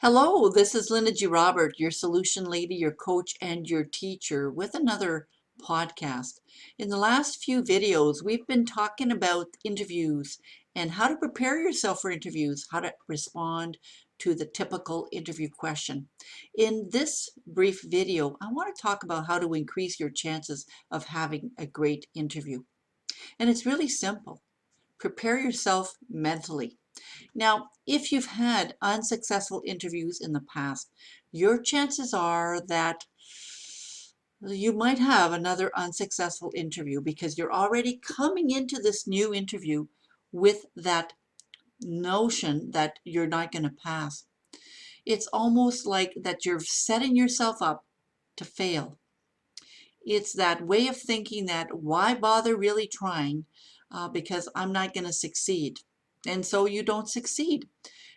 Hello, this is Linda G. Robert, your solution lady, your coach, and your teacher with another podcast. In the last few videos, we've been talking about interviews and how to prepare yourself for interviews, how to respond to the typical interview question. In this brief video, I want to talk about how to increase your chances of having a great interview. And it's really simple. Prepare yourself mentally. Now, if you've had unsuccessful interviews in the past, your chances are that you might have another unsuccessful interview because you're already coming into this new interview with that notion that you're not going to pass. It's almost like that you're setting yourself up to fail. It's that way of thinking that why bother really trying because I'm not going to succeed. And so you don't succeed.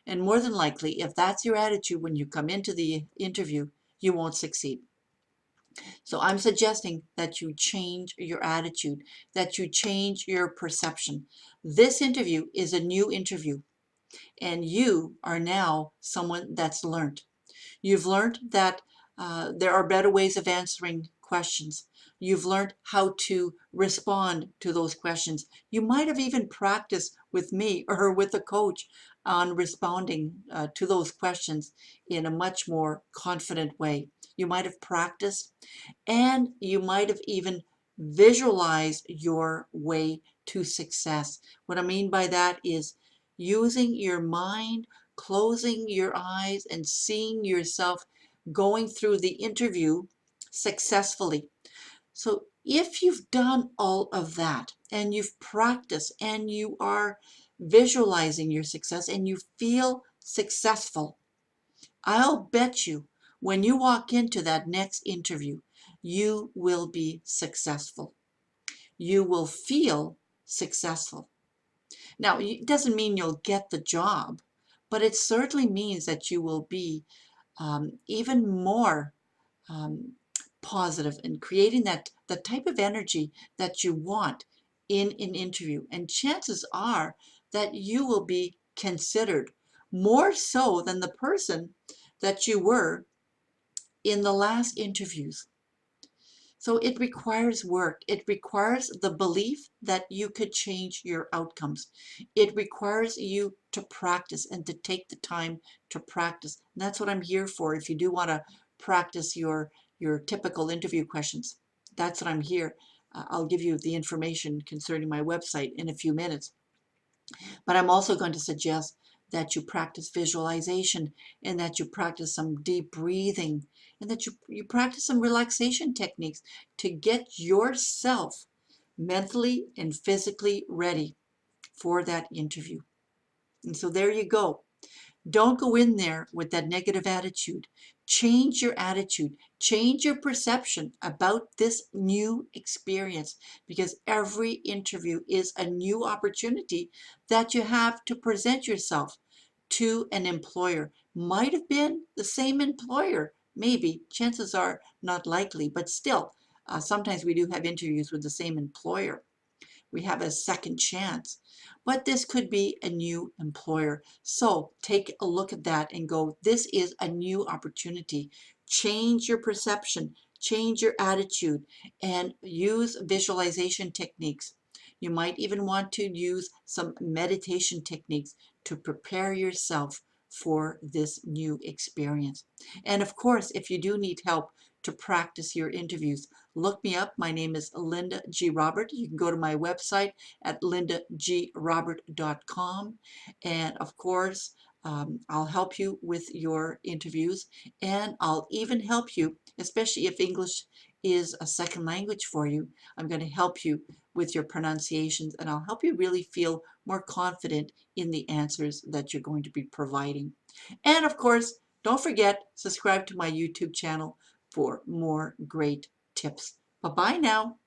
And more than likely, if that's your attitude when you come into the interview, you won't succeed. So I'm suggesting that you change your attitude, that you change your perception. This interview is a new interview, and you are now someone that's learned. You've learned that there are better ways of answering questions. You've learned how to respond to those questions. You might have even practiced with me or with a coach on responding to those questions in a much more confident way. You might have practiced and you might have even visualized your way to success. What I mean by that is using your mind, closing your eyes, and seeing yourself going through the interview successfully. So if you've done all of that and you've practiced and you are visualizing your success and you feel successful, I'll bet you when you walk into that next interview, you will be successful. You will feel successful. Now, it doesn't mean you'll get the job, but it certainly means that you will be even more um, positive and creating that the type of energy that you want in an interview. And chances are that you will be considered more so than the person that you were in the last interviews. So it requires work. It requires the belief that you could change your outcomes. It requires you to practice and to take the time to practice. And that's what I'm here for. If you do want to practice your typical interview questions, that's what I'm here. I'll give you the information concerning my website in a few minutes. But I'm also going to suggest that you practice visualization and that you practice some deep breathing and that you practice some relaxation techniques to get yourself mentally and physically ready for that interview. And so there you go. Don't go in there with that negative attitude. Change your attitude. Change your perception about this new experience because every interview is a new opportunity that you have to present yourself to an employer. Might have been the same employer, maybe. Chances are not likely, but still, sometimes we do have interviews with the same employer. We have a second chance. But this could be a new employer. So take a look at that and go, this is a new opportunity. Change your perception, change your attitude, and use visualization techniques. You might even want to use some meditation techniques to prepare yourself for this new experience. And of course, if you do need help to practice your interviews, look me up. My name is Linda G. Robert. You can go to my website at lindagrobert.com. And of course, I'll help you with your interviews and I'll even help you, especially if English is a second language for you. I'm going to help you with your pronunciations and I'll help you really feel more confident in the answers that you're going to be providing. And of course, don't forget, subscribe to my YouTube channel for more great tips. Bye-bye now.